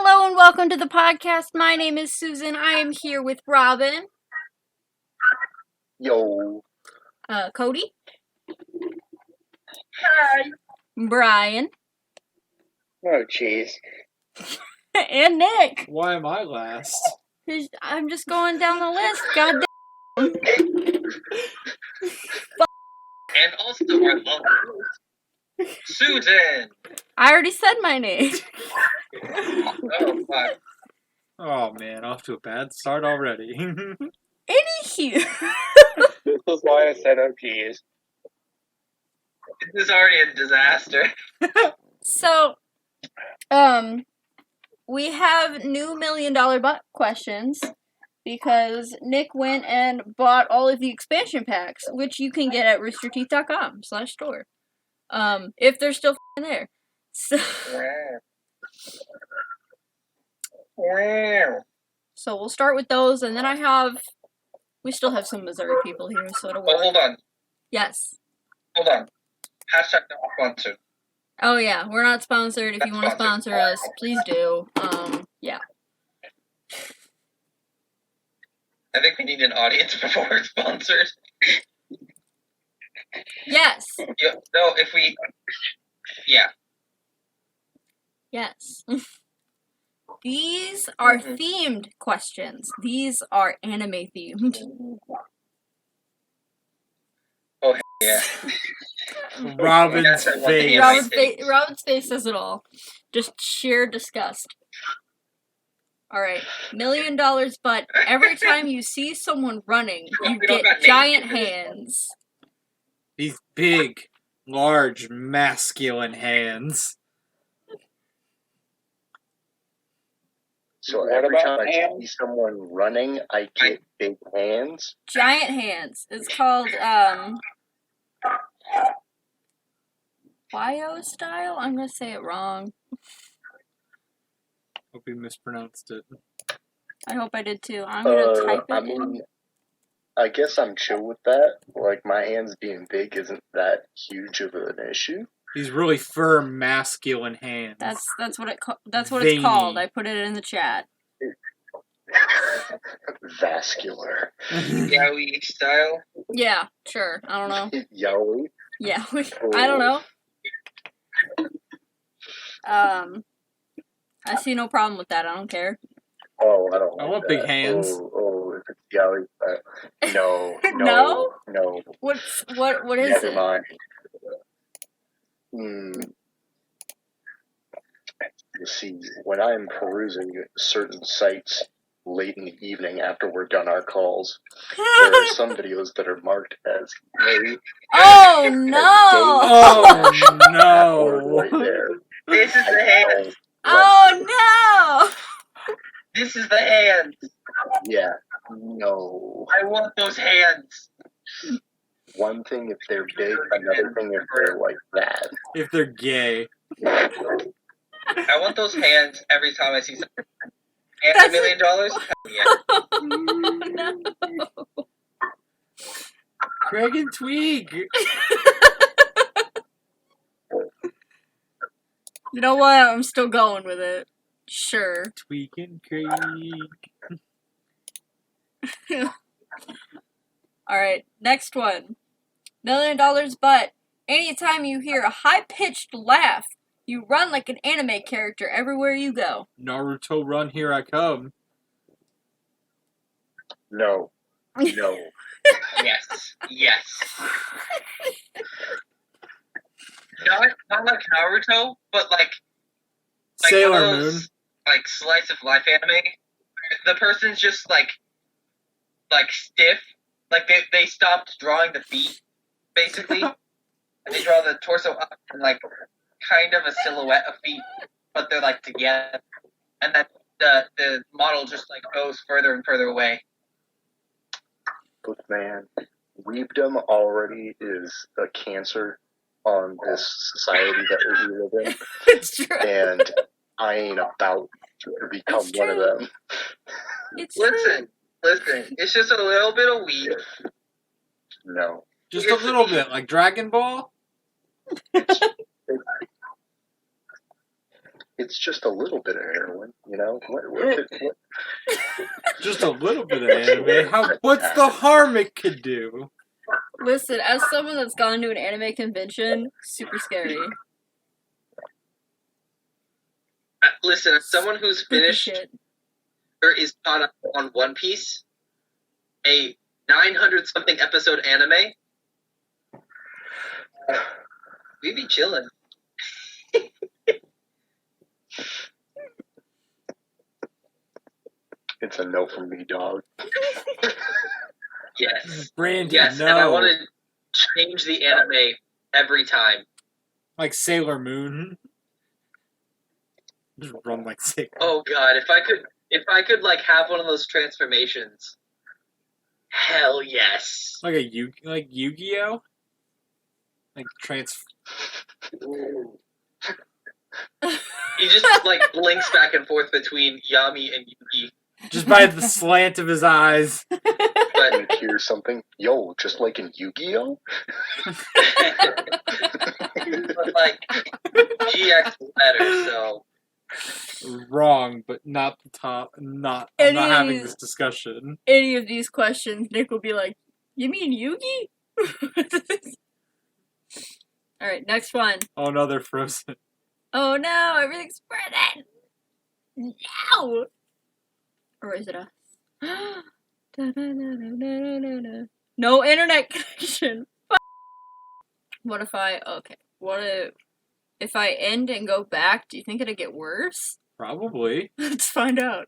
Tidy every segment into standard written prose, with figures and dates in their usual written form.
Hello and welcome to the podcast. My name is Susan. I am here with Robin. Yo. Cody. Hi. Brian. Oh, jeez. And Nick. Why am I last? I'm just going down the list. God damn. And also our lovely Susan. I already said my name. Oh, fuck. Oh man, off to a bad start already. Anywho. This is why I said, oh, jeez. This is already a disaster. So, we have new $1 million questions because Nick went and bought all of the expansion packs, which you can get at roosterteeth.com/store. If they're still there. So, Wow. so we'll start with those, and then we still have some Missouri people here, so it'll work. Oh, hold on. Yes. Hold on. Hashtag not sponsored. Oh yeah, we're not sponsored. If you want to Sponsored. sponsor us, please do. Yeah. I think we need an audience before we're sponsored. Yes. No, if we... Yeah. Yes. These are themed questions. These are anime themed. Yeah. Robin's Yes, I want face. the Robin's face says it all. Just sheer disgust. Alright. $1 million, but every time you see someone running, you We don't get got names giant for this. hands. These big, large, masculine hands. So What every about time I hands? see someone running, I get big hands. Giant hands. It's called, Bio style? I'm gonna say it wrong. Hope you mispronounced it. I hope I did too. I'm gonna type it I in. mean, I guess I'm chill with that. Like, my hands being big isn't that huge of an issue. These really firm, masculine hands. That's what it's Veiny. called. I put it in the chat. Vascular. Yowie style. Yeah, sure. I don't know. Yowie. Yeah, I don't know. I see no problem with that. I don't care. Oh, I don't I like want that. big hands. Oh, if it's yowie. No. No? What is Never it? mind. You see, when I'm perusing certain sites late in the evening after we're done our calls, there are some videos that are marked as gay. Oh no! Oh Or no! right there. This is the hand. Oh no! This is the hand. Yeah. No. I want those hands. One thing if they're big, another thing if they're like that. If they're gay. I want those hands every time I see something. And $1 million? Hell yeah. Oh no! Craig and Tweak! You know what? I'm still going with it. Sure. Tweak and Craig. Alright, next one. $1 million, but anytime you hear a high-pitched laugh, you run like an anime character everywhere you go. Naruto run, here I come. No. No. Yes. Yes. Not like Naruto, but like Sailor one of those, Moon. like slice of life anime. The person's just like stiff. Like they stopped drawing the feet, basically. And they draw the torso up and like kind of a silhouette of feet, but they're like together. And then the model just like goes further and further away. Look, man, weebdom already is a cancer on this society that we live in, It's true. and I ain't about to become It's one of true. them. It's true. Listen. It's just a little bit of weed. No. Just a little bit, like Dragon Ball? It's just a little bit of heroin, you know? What Just a little bit of anime. What's the harm it could do? Listen, as someone that's gone to an anime convention, super scary. Listen, as someone who's Spooky finished shit. or is caught up on One Piece, a 900-something episode anime, we be chilling. It's a no from me, dog. Yes. Brandy, Yes, no. and I want to change the anime every time. Like Sailor Moon. Just run like Sailor Moon. Oh god, if I could like have one of those transformations. Hell yes. Like Yu-Gi-Oh? Like He just like blinks back and forth between Yami and Yugi. just by the slant of his eyes. But And hear something? Yo, just like in Yu-Gi-Oh? but like GX is better, so Wrong, but not the top. I'm not Any- having this discussion. Any of these questions, Nick will be like, "You mean Yugi?" All right, next one. Oh no, they're frozen. Oh no, everything's frozen. No. Or is it us? No internet connection. What if if I end and go back, do you think it'll get worse? Probably. Let's find out.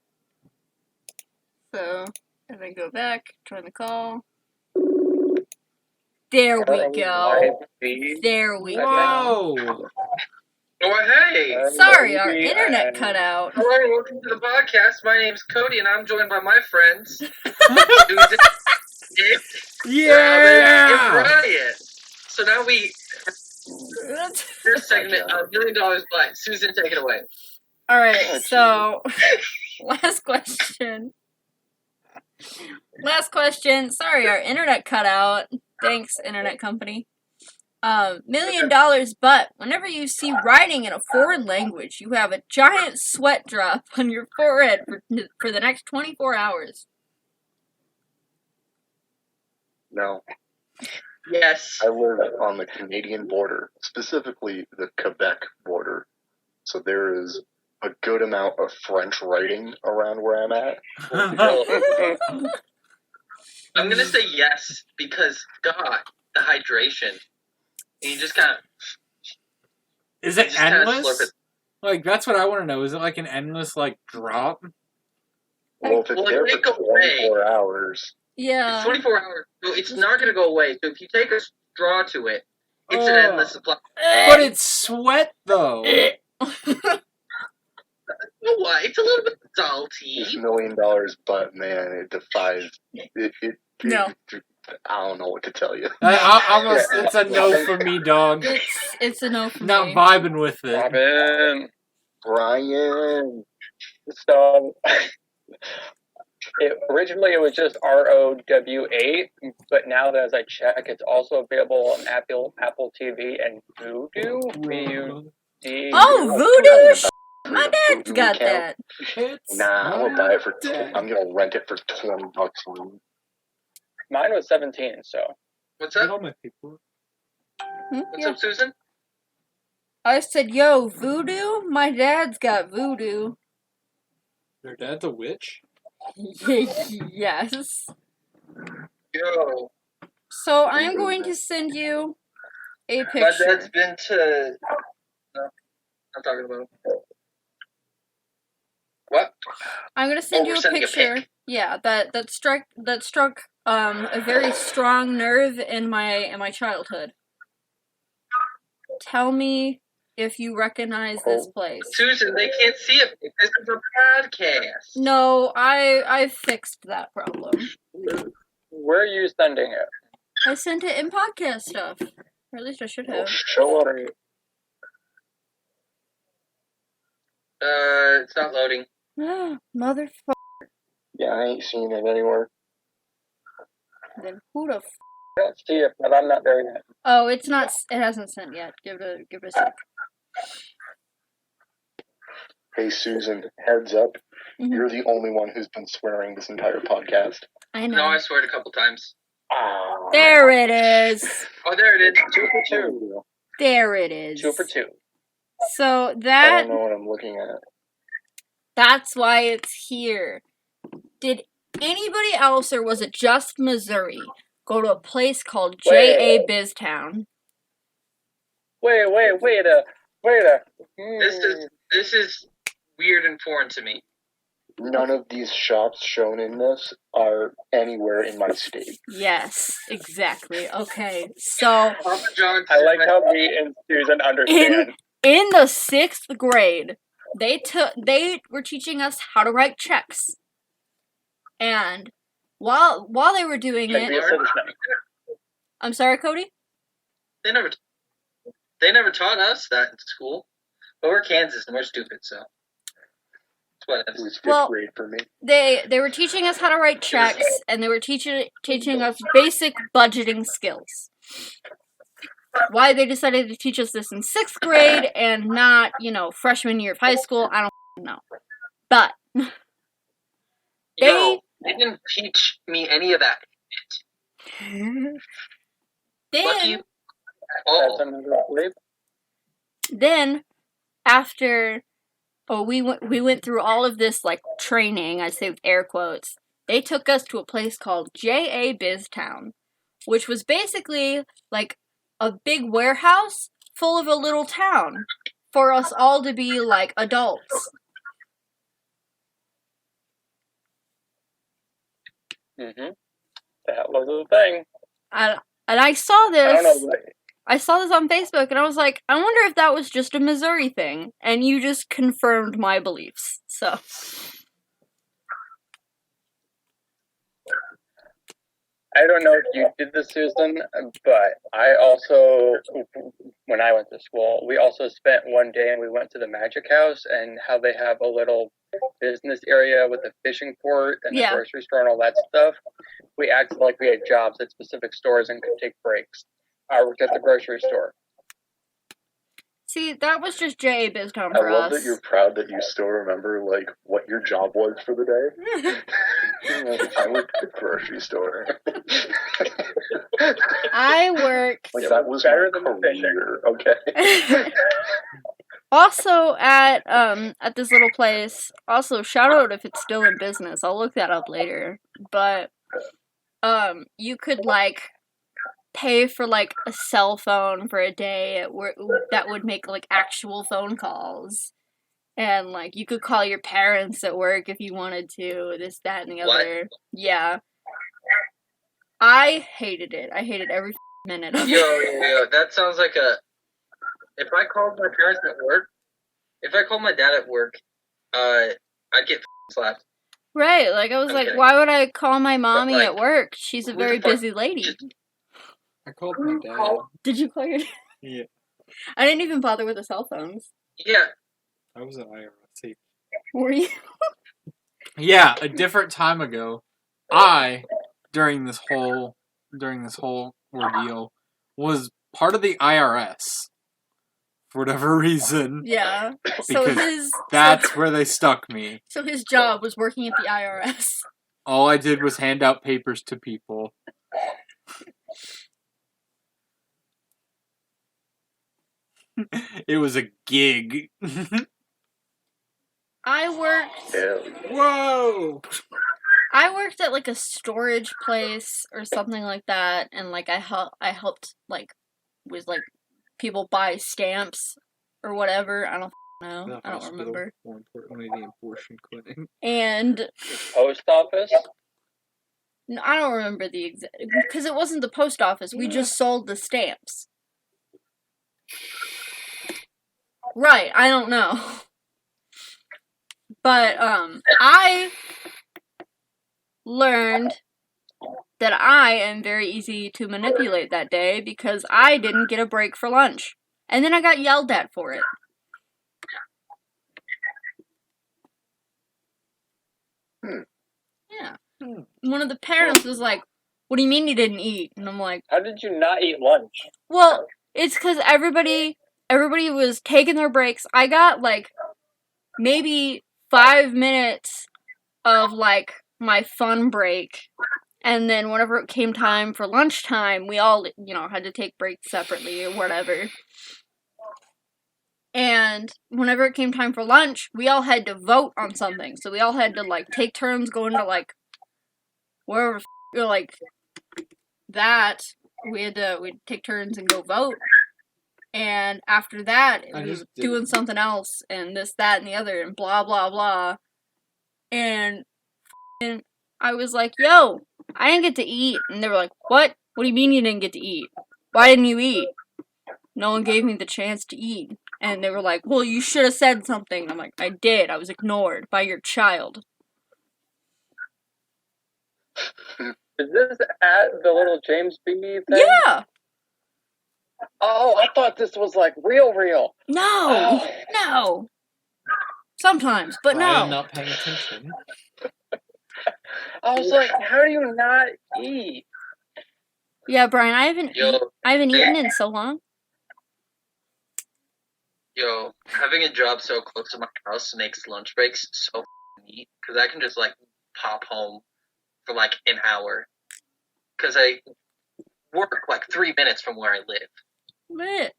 So, and then go back, join the call. There we go. There we go. Whoa! oh hey! Sorry, our internet cut out. Hello, welcome to the podcast. My name's Cody and I'm joined by my friends. Nick, Yeah! and Brian. So now first segment, $1 million, but Susan, take it away. Alright, so last question. Sorry, our internet cut out. Thanks, internet company. $1 million, but whenever you see writing in a foreign language, you have a giant sweat drop on your forehead for the next 24 hours. No. Yes. I live on the Canadian border, specifically the Quebec border. So there is a good amount of French writing around where I'm at. I'm gonna say yes because God, the hydration. And you just kind of. Is it just kinda slurp endless? it. Like, that's what I want to know. Is it like an endless, like, drop? Well, if it's Well, it there may for go away. 24 hours, Yeah. It's 24 hours, so it's not gonna go away. So if you take a straw to it, it's an Oh. endless supply. But it's sweat, though. You know what? It's a little bit salty. $1 million, but man, it defies. No. I don't know what to tell you. It's a no for me, dog. It's a no for Not me. vibing with it. Robin. Brian. So, originally it was just ROW8, but now that as I check, it's also available on Apple TV and Voodoo. VUD. Oh, Voodoo! My dad's Voodoo got account. that. Nah, I'm gonna buy it for. I'm gonna rent it for $20. Mine was 17, so. What's Get up? all my people. What's Yeah. up, Susan? I said, yo, Voodoo? My dad's got Voodoo. Your dad's a witch? Yes. Yo. So I'm going to send you a My picture. dad's been to. No, I'm talking about. What? I'm gonna send Oh, you we're a sending a picture. pic. Yeah, that struck a very strong nerve in my childhood. Tell me if you recognize this place. Susan, they can't see it. This is a podcast. No, I fixed that problem. Where are you sending it? I sent it in podcast stuff. Or at least I should have. Show up. It's not loading. Motherfucker. Yeah, I ain't seen it anywhere. Then who the I don't see it, but I'm not there yet. Oh, it's not. It hasn't sent yet. Give it a sec. Hey, Susan, heads up. Mhm. You're the only one who's been swearing this entire podcast. I know. No, I swear it a couple times. Ah. There it is. Oh, there it is. 2 for 2. There it is. 2 for 2. So I that don't know what I'm looking at. that's why it's here. Did anybody else, or was it just Missouri, go to a place called J.A. Biztown? Wait a. This is weird and foreign to me. None of these shops shown in this are anywhere in my state. Yes, exactly. Okay, so Papa John's. I like how me and Susan understand. in the 6th grade, they were teaching us how to write checks, and while they were doing Like we it, said his name. I'm sorry, Cody. They never taught us that in school. But we're Kansas and we're stupid, so. That's what it It is. was 5th Well- grade for me. They were teaching us how to write checks, and they were teaching us basic budgeting skills. Why they decided to teach us this in 6th grade and not, freshman year of high school, I don't know. But Yo, they didn't teach me any of that. Fuck you. That's Oh, another bleep. then after we went through all of this like training, I say with air quotes, they took us to a place called J.A. Biztown, which was basically like a big warehouse full of a little town for us all to be like adults. Mm-hmm. That was the thing. And I saw I this. don't know. I saw this on Facebook, and I was like, I wonder if that was just a Missouri thing. And you just confirmed my beliefs. So I don't know if you did this, Susan, but I also, when I went to school, we also spent one day and we went to the Magic House and how they have a little business area with a fishing port and Yeah. a grocery store and all that stuff. We acted like we had jobs at specific stores and could take breaks. I worked at the grocery store. see, that was just J.A. Biztown I for love us. that you're proud that you still remember, like, what your job was for the day. I worked at the grocery store. I worked Like, that was Better my than fishing. career, okay? also at this little place. Also, shout out if it's still in business. I'll look that up later. But you could like pay for like a cell phone for a day at work that would make like actual phone calls. And like you could call your parents at work if you wanted to, this, that, and the What? other. Yeah. I hated it. I hated every minute of yo, it. that sounds like a. If I called my parents at work, if I called my dad at work, I'd get slapped. Right, like I was like, Okay. why would I call my mommy like, at work? She's a who the very fuck busy lady. just- I called my dad. Did you call your Yeah, I didn't even bother with the cell phones. Yeah, I was an IRS. Were you? Yeah, a different time ago, I during this whole ordeal was part of the IRS for whatever reason. Yeah. So Because That's where they stuck me. so his job was working at the IRS. All I did was hand out papers to people. It was a gig. I worked Hell yeah. Whoa! I worked at like a storage place or something like that, and like I helped like with like people buy stamps or whatever. I don't know. The I don't hospital, remember. more importantly, the abortion clinic. And Post office? no, I don't remember the exact because it wasn't the post office. We just sold the stamps. Right, I don't know. But I learned that I am very easy to manipulate that day because I didn't get a break for lunch. And then I got yelled at for it. Yeah. One of the parents was like, "What do you mean you didn't eat?" And I'm like, How did you not eat lunch? well, it's because everybody was taking their breaks. I got like maybe 5 minutes of, like, my fun break. And then whenever it came time for lunchtime, we all, had to take breaks separately or whatever. And whenever it came time for lunch, we all had to vote on something. So we all had to, like, take turns going to, like, wherever, like, that. We'd take turns and go vote. And after that, it was doing something else, and this, that, and the other, and blah, blah, blah. And I was like, yo, I didn't get to eat. And they were like, what? What do you mean you didn't get to eat? Why didn't you eat? No one gave me the chance to eat. And they were like, well, you should have said something. I'm like, I did. I was ignored by your child. Is this at the little James B thing? Yeah! Oh, I thought this was like real. No! No! Sometimes, but I am no. not paying attention. I was like, how do you not eat? Yeah, Brian, I haven't eaten in so long. Yo, having a job so close to my house makes lunch breaks so neat, because I can just, like, pop home for, like, an hour. Because I work, like, 3 minutes from where I live. Lit.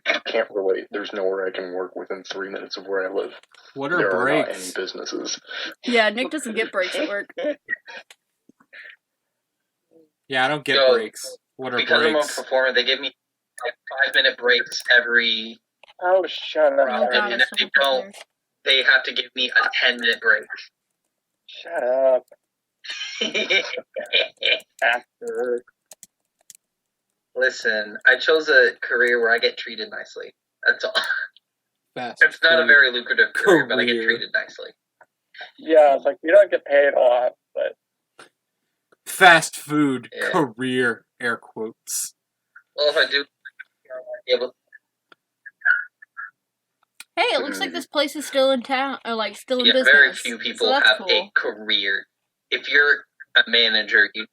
I can't relate. There's nowhere I can work within 3 minutes of where I live. What are There are not any breaks? businesses. Yeah, Nick doesn't get breaks at work. Yeah, I don't get Yo, breaks. What are Because I'm a breaks? performer, they give me, like, 5-minute breaks every Oh, shut Oh, up. hour, God, and I if still they hope don't, they have to give me a 10-minute break. Shut up. After. Listen, I chose a career where I get treated nicely. That's all. Fast It's not a food. very lucrative career, but I get Career. treated nicely. Yeah, it's like you don't get paid a lot, but Fast food Yeah. career, air quotes. Well, if I do, I'll be able. Hey, it looks like this place is still in town, or like still in Yeah, business. very few people so that's have cool. a career. If you're a manager, you.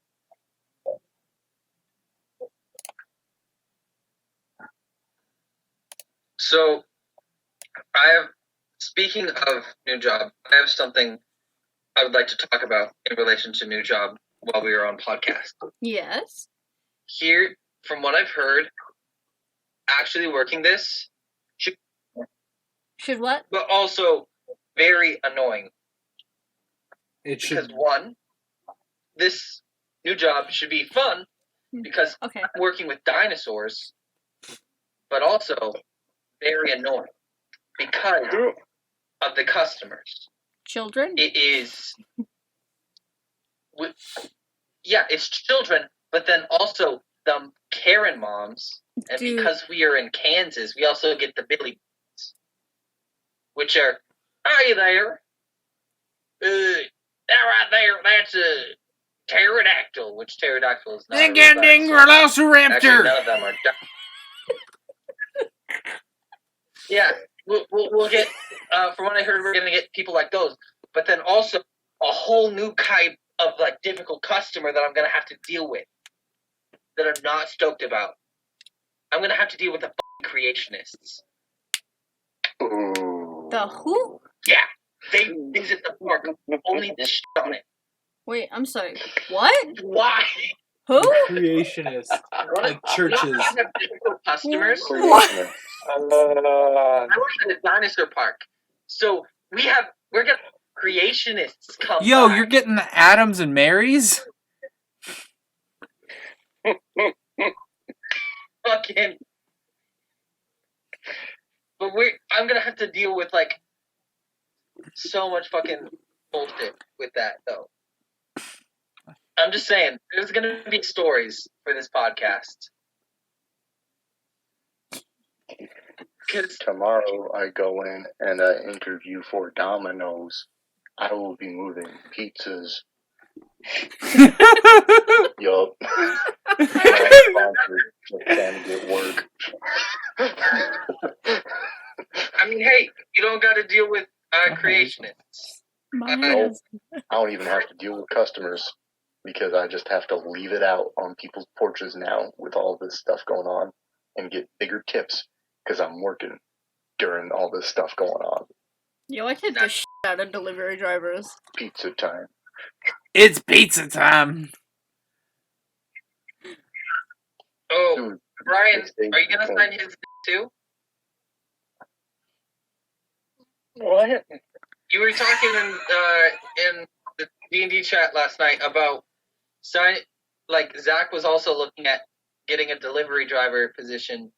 So, speaking of new job, I have something I would like to talk about in relation to new job while we are on podcast. Yes. Here, from what I've heard, actually working this, Should what? but also very annoying. It Because should. one, this new job should be fun because Okay. I'm working with dinosaurs, but also very annoying because of the customers. Children? It is, it's children, but then also the Karen moms, and Dude. because we are in Kansas, we also get the Billy moms, which are, are you there? That right there, that's a pterodactyl, which pterodactyl is not a real dinosaur. Actually, Velociraptor! none of them are Yeah, we'll get, from what I heard, we're going to get people like those. But then also a whole new type of, like, difficult customer that I'm going to have to deal with that I'm not stoked about. I'm going to have to deal with the creationists. Ooh. The who? Yeah, they visit the park, only the shit on it. Wait, I'm sorry. What? Why? Who? Creationist. Like churches. You have difficult customers. Creationist. I work at a dinosaur park, so we're gonna creationists come. Yo, by. you're getting the Adams and Marys? Fucking. But I'm gonna have to deal with, like, so much fucking bullshit with that, though. I'm just saying, there's gonna be stories for this podcast. Cause Tomorrow I go in and I interview for Dominos. I will be moving pizzas. Yup. Trying to get work. I mean, hey, you don't got to deal with creationists. Nope. I don't even have to deal with customers because I just have to leave it out on people's porches now with all this stuff going on and get bigger tips because I'm working. during all this stuff going on. Yo, I hit the shit out of delivery drivers. Pizza time. It's pizza time. Oh, Dude, Brian, this thing- are you gonna sign his too? What? You were talking in the D&D chat last night about Zach was also looking at getting a delivery driver position,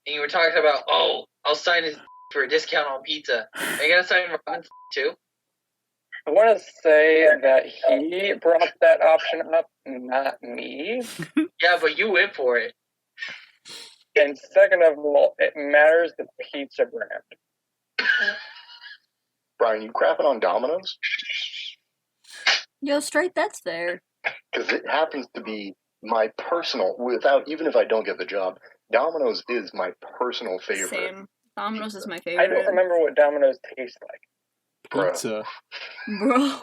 and you were talking about, I'll sign his for a discount on pizza. Are you gonna sign Robin's too? I want to say that he brought that option up, not me. Yeah, but you went for it. And second of all, it matters the pizza brand. Brian, you crapping on Domino's? Yo, straight, that's fair. Because it happens to be my personal, even if I don't get the job, Domino's is my personal favorite. Same. Domino's is my I favorite. don't remember what Domino's tastes like. Bro, Pizza. Bro.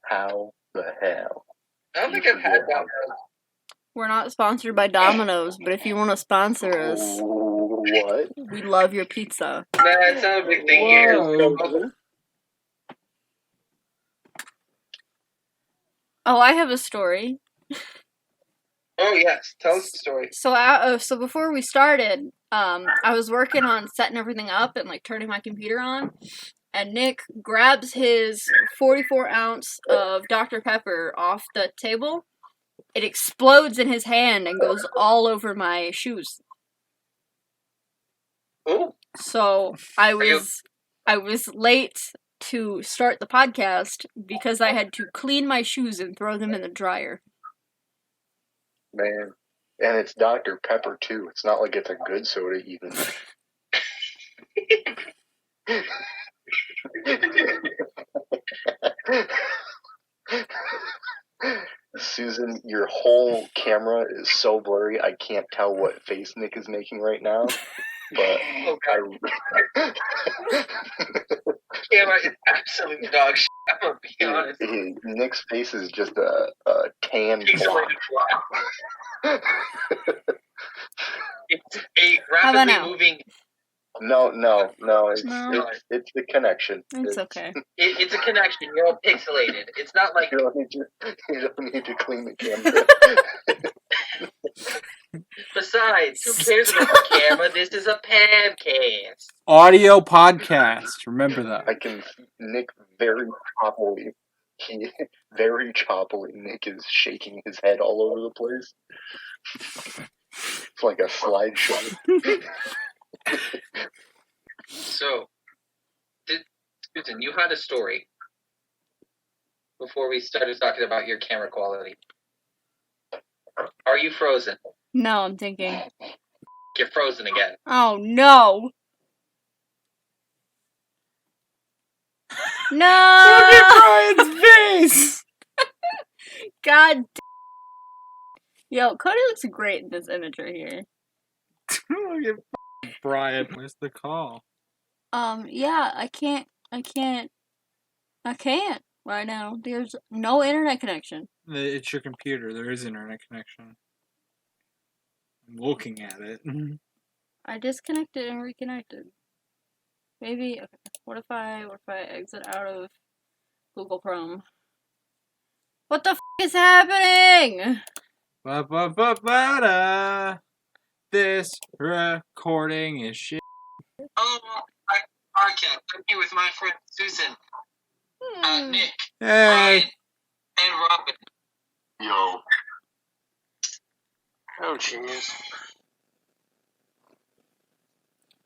how the hell? I don't think I've had Domino's. We're not sponsored by Domino's, but if you want to sponsor us, What? we love your pizza. Nah, it's not a big thing here. Whoa. Oh, I have a story. Oh yes, tell us the story. So before we started, I was working on setting everything up and like turning my computer on, and Nick grabs his 44-ounce of Dr. Pepper off the table. It explodes in his hand and goes all over my shoes. Ooh. So I was late to start the podcast because I had to clean my shoes and throw them in the dryer. Man. And it's Dr. Pepper, too. It's not like it's a good soda, even. Susan, your whole camera is so blurry, I can't tell what face Nick is making right now. But Oh god, camera is absolute dog shit. I'm gonna be honest. Nick's face is just a tan block. Pixelated block. It's a How about rapidly now? moving. No. No. It's the connection. It's okay. It's a connection. You're all pixelated. It's not like You don't need to clean the camera. Besides, who cares about the camera? This is a podcast. Audio podcast. Remember that. I can Nick very choppily. Nick is shaking his head all over the place. It's like a slideshow. So, Susan, you had a story before we started talking about your camera quality. Are you frozen? No, I'm thinking. You're frozen again. Oh no! Look No! at Brian's face! God damn. Yo, Cody looks great in this image right here. Look at Brian. Where's the call? Yeah, I can't right now. There's no internet connection. It's your computer. There is internet connection. I'm looking at it. I disconnected and reconnected. Maybe, okay. What if I exit out of Google Chrome? What the f*** is happening? Ba-ba-ba-ba-da. This recording is shit. Oh, I can't. I'm here with my friend Susan, Nick, Hey! and Robin. Yo. Oh, jeez.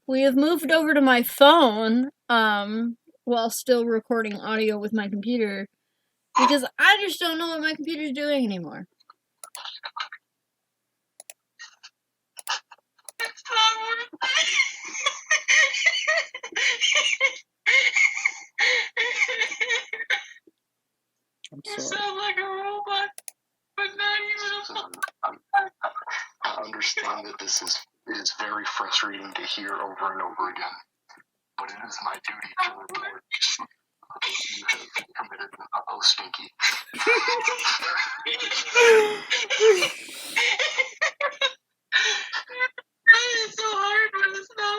We have moved over to my phone, while still recording audio with my computer, because I just don't know what my computer's doing anymore. I'm You sorry. sound like a robot, but not even I understand that this is very frustrating to hear over and over again, but it is my duty to report you have committed a stinky. It's so hard when it's not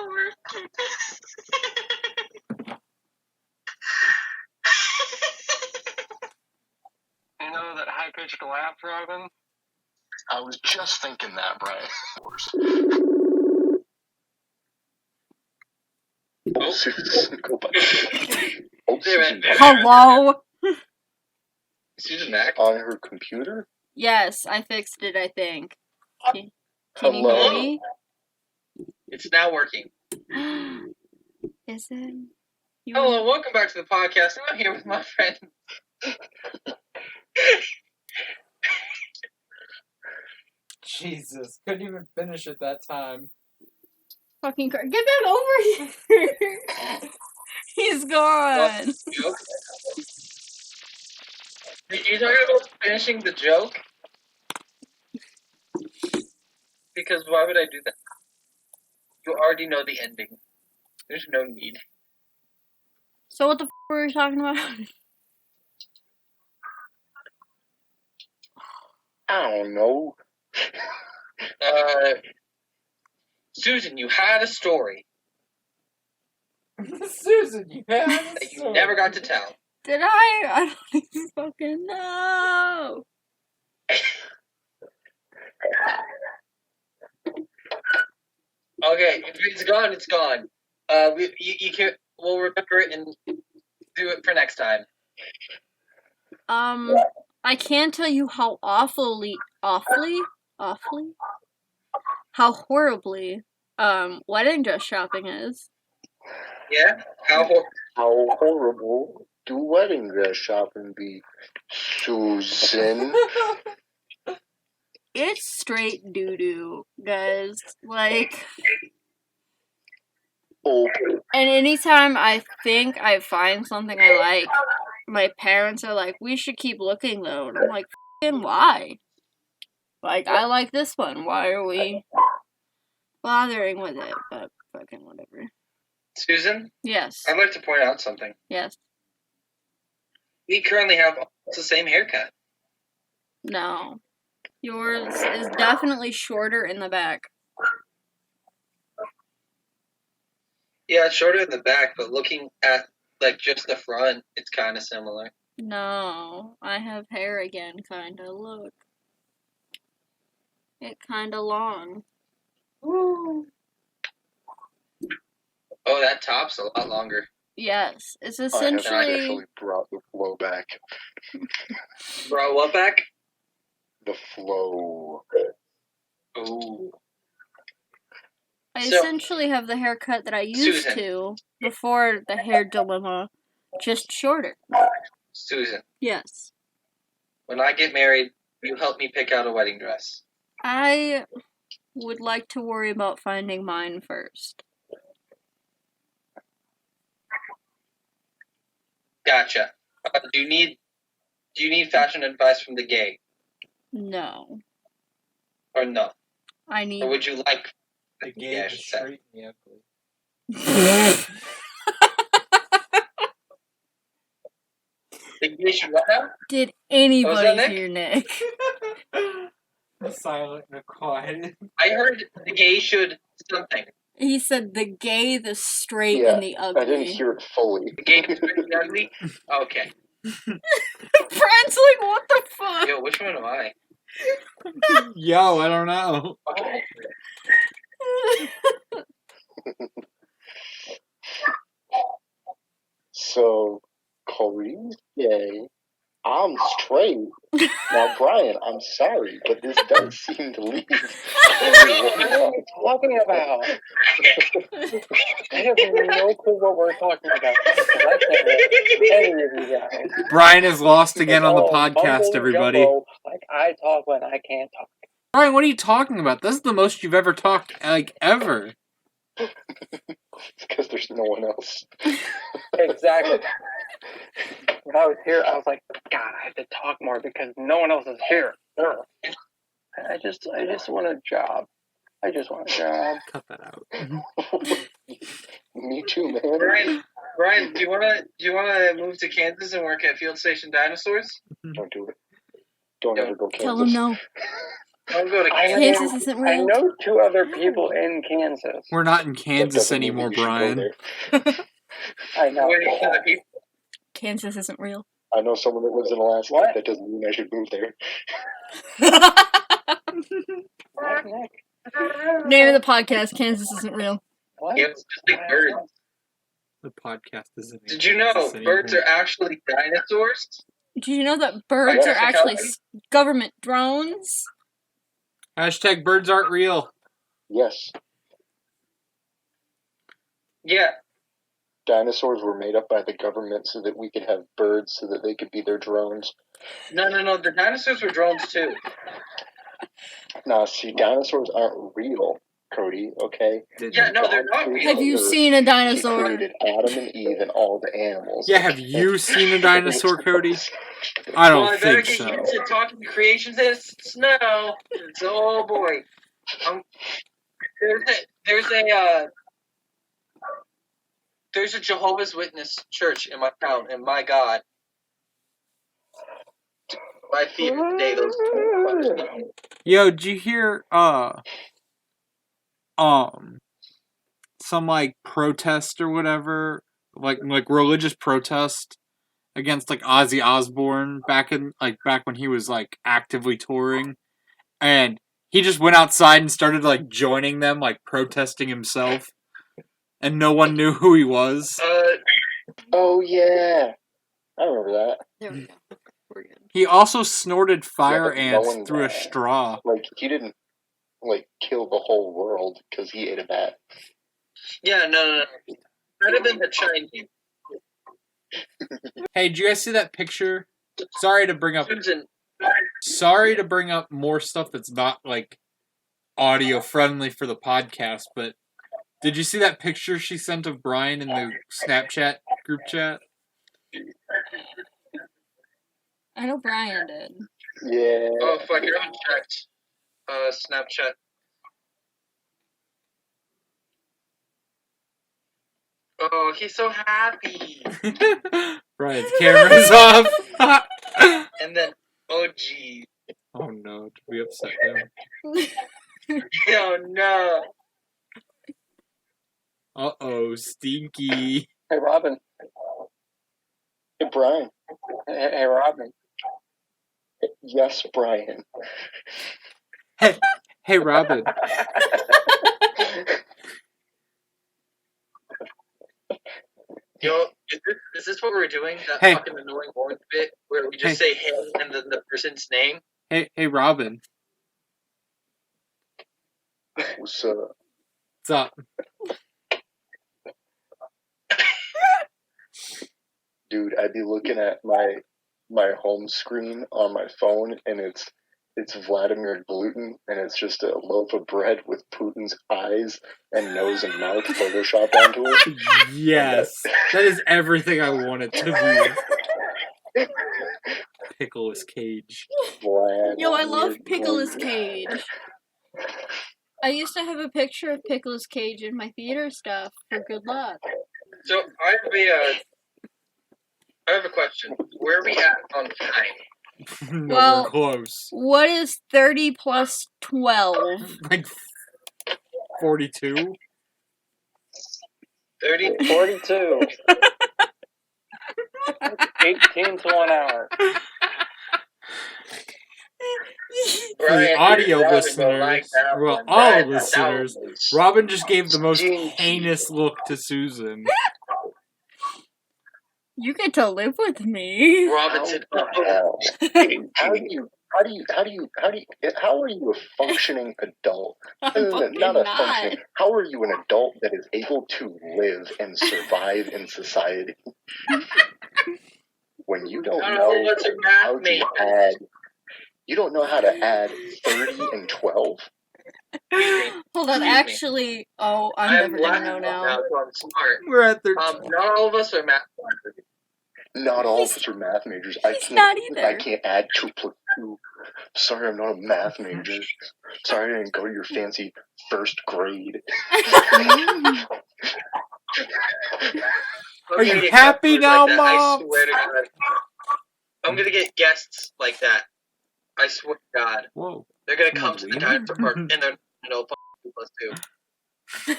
Highpitched Lap Driving? I was just thinking that, Brian. Oh. Susan, go back. Oh, Susan, Hello? Susan back. on her computer? Yes, I fixed it, I think. Can you Hello? hear me? It's now working. Is it? You Hello, welcome back to the podcast. I'm here with my friend. Jesus, couldn't even finish it that time. fucking get back over here! He's gone. Joke? Did you talk about finishing the joke? Because why would I do that? You already know the ending. There's no need. So what the f were you talking about? I don't know. Susan, you had a story Susan, you had that you never got to tell. Did I? I don't even fucking know. Okay, if it's gone, it's gone. We'll remember it and do it for next time. I can't tell you how how horribly, wedding dress shopping is. Yeah? How horrible do wedding dress shopping be, Susan? It's straight doo-doo, guys. Like... Oh. And anytime I think I find something I like, my parents are like, we should keep looking though. And I'm like, f***ing why? Like, I like this one. Why are we bothering with it? But fucking whatever. Susan? Yes. I'd like to point out something. Yes. We currently have the same haircut. No. Yours is definitely shorter in the back. Yeah, it's shorter in the back, but looking at, like, just the front, it's kind of similar. No. I have hair again, kinda. Look. It kinda long. Ooh. Oh, that top's a lot longer. Yes. It's I have essentially... officially brought the flow back. Bro, what back? The flow. Ooh. I So- essentially have the haircut that I used Susan. to before the hair dilemma, just shorter. Susan, Yes. when I get married, you help me pick out a wedding dress. I would like to worry about finding mine first. Gotcha. Do you need fashion advice from the gay, No. or no? I need... Or would you like The I gate should is say. straight in the ugly. The gay should what now? Did Was anybody that Nick? hear Nick? Silent and quiet. I heard the gay should something. He said the gay, the straight, Yeah, and the ugly. I didn't hear it fully. The gay is really ugly? Okay. Brent's like, what the fuck? Yo, which one am I? Yo, I don't know. Okay. So, Corinne's gay. I'm straight. Now, Brian, I'm sorry, but this does seem to lead. What are you talking about? I have no clue what we're talking about. I can't with any of you guys. Brian is lost again on the It's all podcast, mumbo everybody. jumbo, like I talk when I can't talk. Brian, what are you talking about? This is the most you've ever talked, like, ever. Because there's no one else. Exactly. When I was here, I was like, God, I have to talk more because no one else is here. Ugh. I just want a job. I just want a job. Cut that out. Me too, man. Brian, do you wanna move to Kansas and work at Field Station Dinosaurs? Don't do it. Don't ever go Kansas. Tell him no. I'll go to Kansas Kansas. isn't I real. know 2 other people in Kansas. We're not in That Kansas doesn't mean anymore, that you should go Brian. there. I know. Where do you know the people? Kansas isn't real. I know someone that lives in Alaska. What? That doesn't mean I should move there. What, Nick? Name of the podcast, Kansas Isn't Real. What? Yeah, it's just like birds. The podcast isn't. Did you know birds are actually dinosaurs? Did you know that birds are Yes, actually Kelly. government drones? Hashtag birds aren't real. Yes, Yeah. dinosaurs were made up by the government so that we could have birds so that they could be their drones. No. The dinosaurs were drones too. Nah, see, dinosaurs aren't real, Cody, okay? Yeah, no, they're not real. Have you seen a He dinosaur? created Adam and Eve and all the animals. Yeah, have you seen a dinosaur, Cody? I don't Well, I better think get so. used to talking to creationists now. Oh boy. There's a Jehovah's Witness church in my town, and my God, my fear today, those Yo, did you hear some like protest or whatever, like religious protest against like Ozzy Osbourne back when he was like actively touring, and he just went outside and started like joining them, like protesting himself, and no one knew who he was. Oh, yeah. I remember that. There we go. We're good. He also snorted fire Yeah, but no ants one- through a straw. Like, he didn't, like, kill the whole world because he ate a bat. Yeah, no. Better than the Chinese. Hey, did you guys see that picture? Sorry to bring up more stuff that's not like audio friendly for the podcast, but did you see that picture she sent of Brian in the Snapchat group chat? I know Brian did. Yeah. Oh, fuck, you're on chat. Snapchat. Oh, he's so happy. Brian's camera's off. And then, oh, geez. Oh no, did we upset him? Oh, no. Uh-oh, stinky. Hey, Robin. Hey, Brian. Hey, Robin. Yes, Brian. Hey, Robin. Yo, is this what we're doing? That Hey. fucking annoying orange bit where we just say hey and then the person's name? Hey, Robin. What's up? What's up? Dude, I'd be looking at my home screen on my phone, and it's Vladimir Gluten, and it's just a loaf of bread with Putin's eyes and nose and mouth photoshopped onto it. Yes. That is everything I want it to be. Pickles Cage. Yo, I love Vladimir Pickles Gluten. Cage. I used to have a picture of Pickles Cage in my theater stuff for good luck. So I have a question. Where are we at on time? No, Well- we're close. What is 30 plus 12? Like 42? 30? 42. 18 to 1 hour. For the audio listeners, well, all listeners, Robin just gave the most heinous look to Susan. You get to live with me. Robinson. Hell. How are you a functioning adult? I'm fucking Not a not. functioning. How are you an adult that is able to live and survive in society? When you don't know what's a how math to major? add, you don't know how to add 30 and 12. Hold on, Excuse me. actually, oh, I'm never gonna know now. So I'm smart. We're at 13. Not all of us are math majors. Not all of He's- us are math majors. he's not either. I can't add 2 plus 2. Sorry, I'm not a math major. Sorry, I didn't go to your fancy first grade. Are you happy now, Mom? I swear to God. I'm gonna get guests like that. I swear to God. Whoa. They're gonna come to the Really? dinosaur park and they're no 2 plus 2.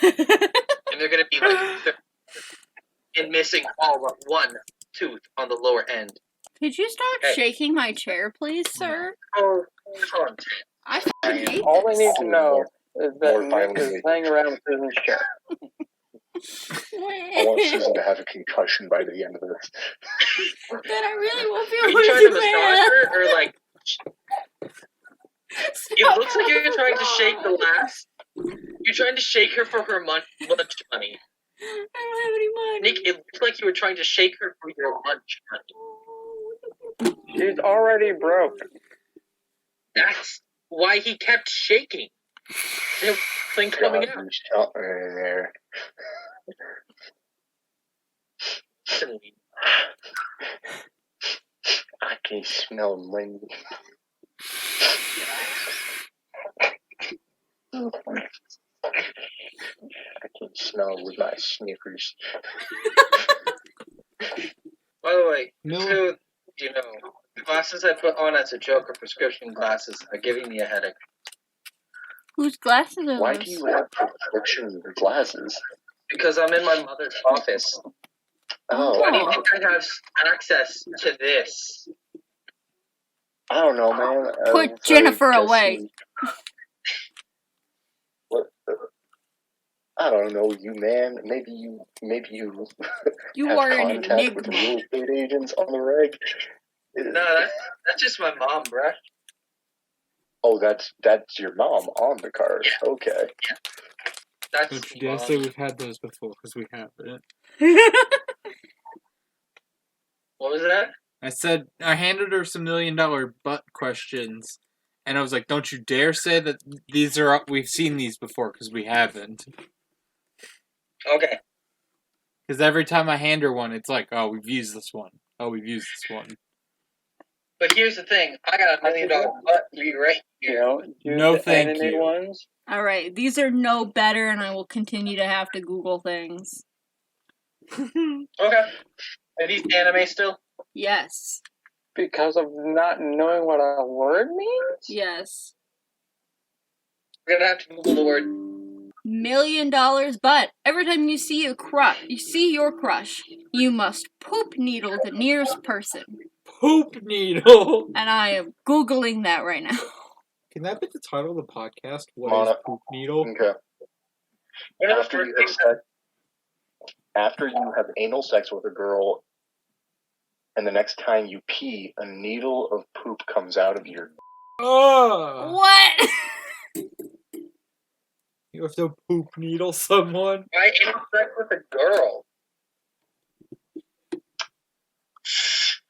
And they're gonna be like and missing all but one tooth on the lower end. Could you stop Hey. shaking my chair, please, sir? Oh, come on. I fucking hate All they this. need to know is that More Nick violently. is playing around with Susan's chair. I want Susan to have a concussion by the end of this. Then I really won't be Are able you to trying to do massage math. her, or like? It looks like you're trying to shake the last. You're trying to shake her for her lunch money. I don't have any money. Nick, it looks like you were trying to shake her for your lunch money. She's already broke. That's why he kept shaking. The thing coming God, out. there's something in there. I can smell money. I can smell with my sniffers. By the way, No. so, you know, the glasses I put on as a joke are prescription glasses are giving me a headache. Whose glasses are Why those? do you have prescription glasses? Because I'm in my mother's office. Oh, Why do you think I have access to this? I don't know, man. Put Jennifer away. What? I don't know, you man. Maybe you You have are an contact with enigma. real estate agents on the reg. No, that's just my mom, bruh. Oh, that's your mom on the card. Okay. That's Don't you dare say we've had those before, because we haven't. What was that? I said, I handed her some $1 million butt questions, and I was like, don't you dare say that these are, we've seen these before, because we haven't. Okay. Because every time I hand her one, it's like, oh, we've used this one. Oh, we've used this one. But here's the thing. I got $1 million butt lead right You here. know, do No, the thank anime you. ones. Alright, these are no better, and I will continue to have to Google things. Okay. Are these anime still? Yes. Because of not knowing what a word means? Yes. We're gonna have to Google the word. $1 million, but every time you see your crush, you must poop needle the nearest person. Poop needle! And I am Googling that right now. Can that be the title of the podcast? What Come on is up. poop needle? Okay. After you have anal sex with a girl, and the next time you pee, a needle of poop comes out of your. Oh! What? You have to poop needle someone? I am sex with a girl.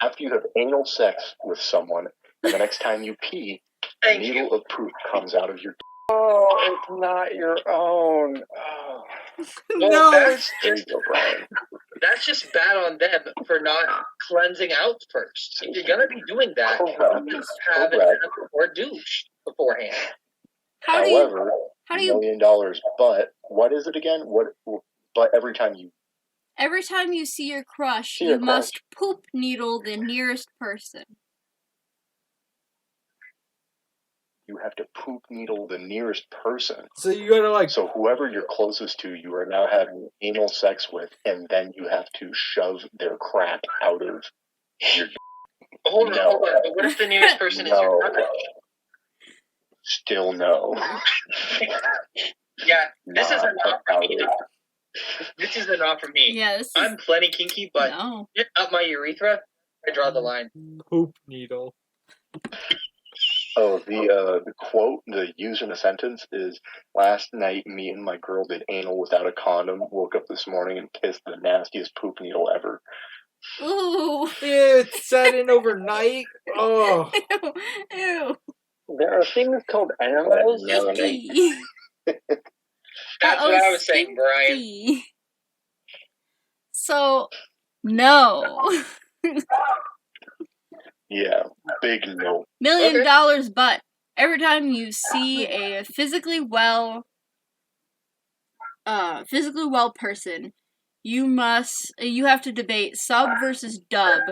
After you have anal sex with someone, and the next time you pee, a Thank needle you. of poop comes out of your. Oh, it's not your own. Oh. Well, No. that's There you go, Brian. That's just bad on them for not cleansing out first. If you're gonna be doing that, Correct. you just have an Correct. or douche beforehand. How do you However, how do $1 you million, but what is it again? But every time you see your crush, See your you must poop needle the nearest person. have to poop needle the nearest person. So you gotta like. So whoever you're closest to, you are now having anal sex with, and then you have to shove their crap out of your. Hold No. on. But what if the nearest person is your No. crush? Still no. Yeah, this is Not enough for me. about This is enough for me. Yeah, this is I'm plenty kinky, but no. get up my urethra, I draw the line. Poop needle. Oh, the quote, the use in a sentence is, last night me and my girl did anal without a condom, woke up this morning and kissed the nastiest poop needle ever. Ooh. It's set in overnight. Oh. Ew. Ew. There are things called animals. No, Icky. That's what I was saying, Brian. Stinky. So, no. Yeah, big no. $1 million, Okay. but every time you see a physically well person, you have to debate sub versus dub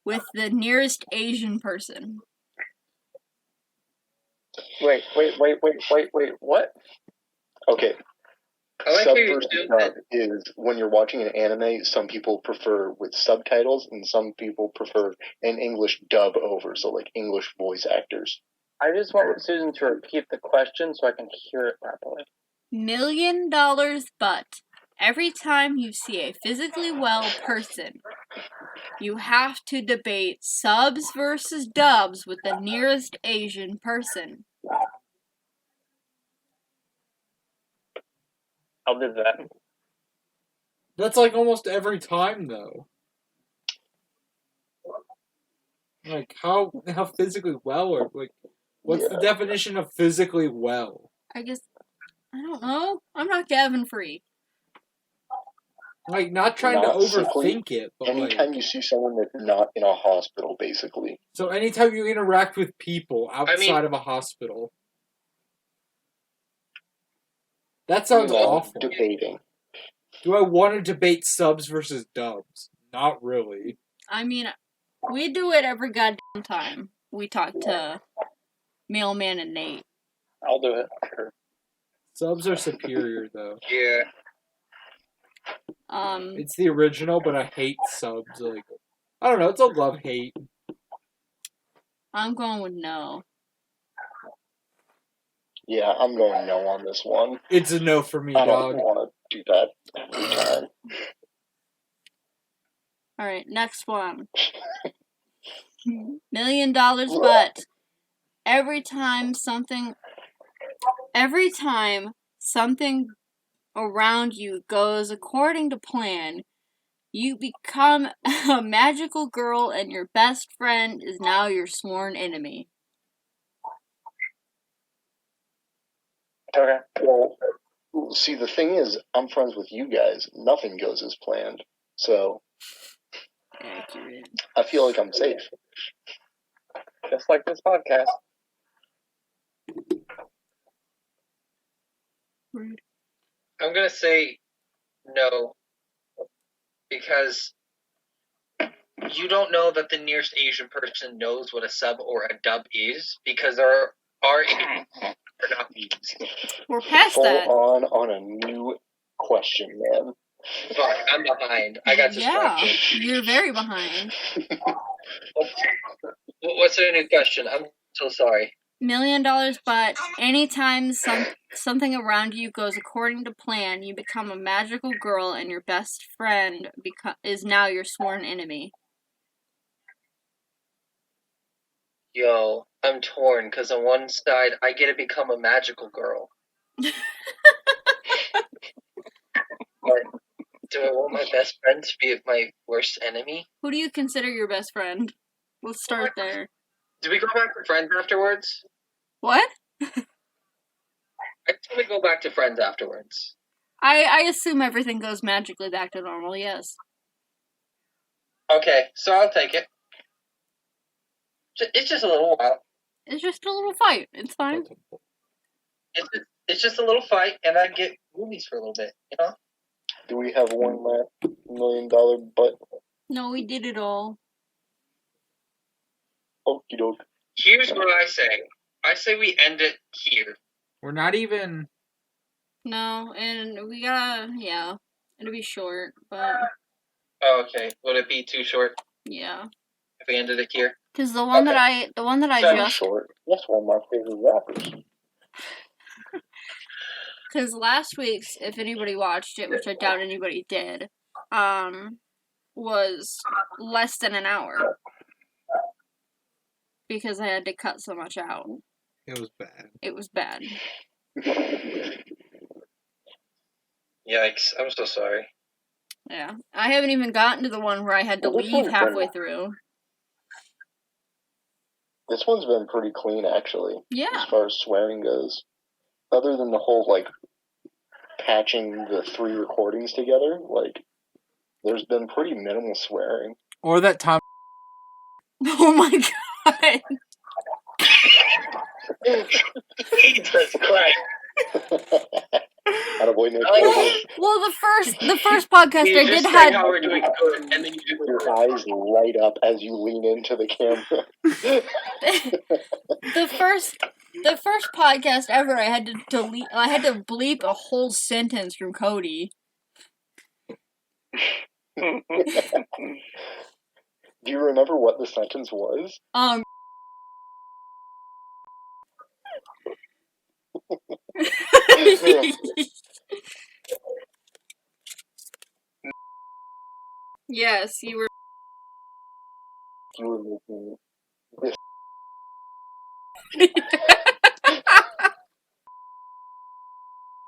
with the nearest Asian person. Wait, what? Okay, I like Sub how you versus do dub that. is when you're watching an anime, some people prefer with subtitles and some people prefer an English dub over, so like English voice actors. I just want Susan to repeat the question so I can hear it properly. $1 million but every time you see a physically well person, you have to debate subs versus dubs with the nearest Asian person. I'll do that. That's like almost every time, though. Like, how physically well, or like, what's the definition of physically well? I guess, I don't know. I'm not Gavin Free. Like, not trying Not to simply overthink it, but anytime like, you see someone that's not in a hospital, basically. so anytime you interact with people outside of a hospital, that sounds awful. Debating. Do I want to debate subs versus dubs? Not really. I mean, we do it every goddamn time we talk to Mailman and Nate. I'll do it. Sure. Subs are superior, though. Yeah. It's the original, but I hate subs. Like, I don't know. It's a love-hate. I'm going with no. Yeah, I'm going no on this one. It's a no for me, I don't dog. want to do that every time. Alright, next one. $1 million but every time something around you goes according to plan, you become a magical girl and your best friend is now your sworn enemy. Okay. Well, see, the thing is, I'm friends with you guys. Nothing goes as planned. So, Accurate. I feel like I'm safe. Just like this podcast. Rude. I'm gonna say no, because you don't know that the nearest Asian person knows what a sub or a dub is, because there are not memes. We're past Full that. on a new question, man. Fuck, I'm behind. I got Yeah, distracted. you're very behind. What's the new question? I'm so sorry. $1 million but anytime something around you goes according to plan, you become a magical girl and your best friend is now your sworn enemy. Yo, I'm torn, because on one side, I get to become a magical girl. But do I want my best friend to be my worst enemy? Who do you consider your best friend? Let's start there. Do we go back to friends afterwards? What? I think we go back to friends afterwards. I assume everything goes magically back to normal, yes. Okay, so I'll take it. It's just a little while. It's just a little fight. It's fine. It's just a little fight, and I get movies for a little bit, you know? Do we have one last $1 million but? No, we did it all. Okie doke. Here's what I say. I say we end it here. We're not even... No, and we gotta, yeah. It'll be short, but Oh, okay. Would it be too short yeah. if we ended it here? Because the one Okay. that I So just, Short. That's one of my favorite rappers. because last week's, if anybody watched it, which I doubt anybody did, was less than an hour. Because I had to cut so much out. It was bad. It was bad. Yikes. I'm so sorry. Yeah. I haven't even gotten to the one where I had to Well, this leave one's halfway been- through. This one's been pretty clean, actually, Yeah. as far as swearing goes. Other than the whole, like, patching the 3 recordings together, like, there's been pretty minimal swearing. Or that time... Oh my god. Jesus Christ. Attaboy, Nick. Well, the first podcast You I just did say had... how we're doing good, and then you do Your the eyes light up as you lean into the camera. the The first podcast ever, I had to delete. I had to bleep a whole sentence from Cody. Do you remember what the sentence was? Yes, you were. You were making this.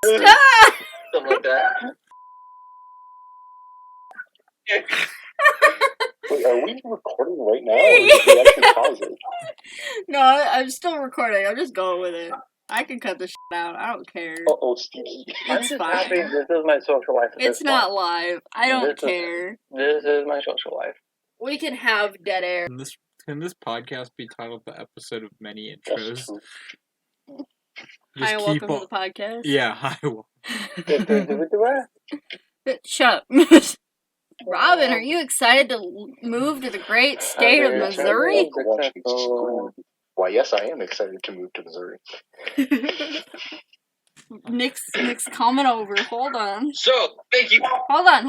Stop! Something like that. Wait, are we recording right now? Or did we actually pause it? No, I'm still recording. I'm just going with it. I can cut this out. I don't care. Uh-oh, Stevie. I'm It's just fine. happy this is my social life. at It's this not point. live. I don't This is- care. This is my social life. We can have dead air. Can this podcast be titled the episode of many That's intros? true. Hi, and welcome on- to the podcast. Yeah, hi. Shut up. Robin, are you excited to move to the great state of Missouri? Why, yes, I am excited to move to Missouri. Nick's coming over. Hold on. So, thank you. Hold on.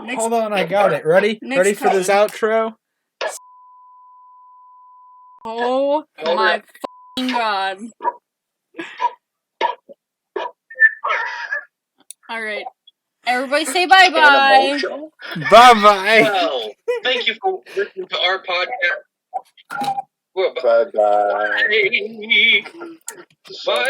Nick's, Hold on, I got it. Ready? Next Ready for this outro? oh my f***ing god. Alright. Everybody say bye-bye. Bye-bye. Well, thank you for listening to our podcast. Bye-bye. Bye.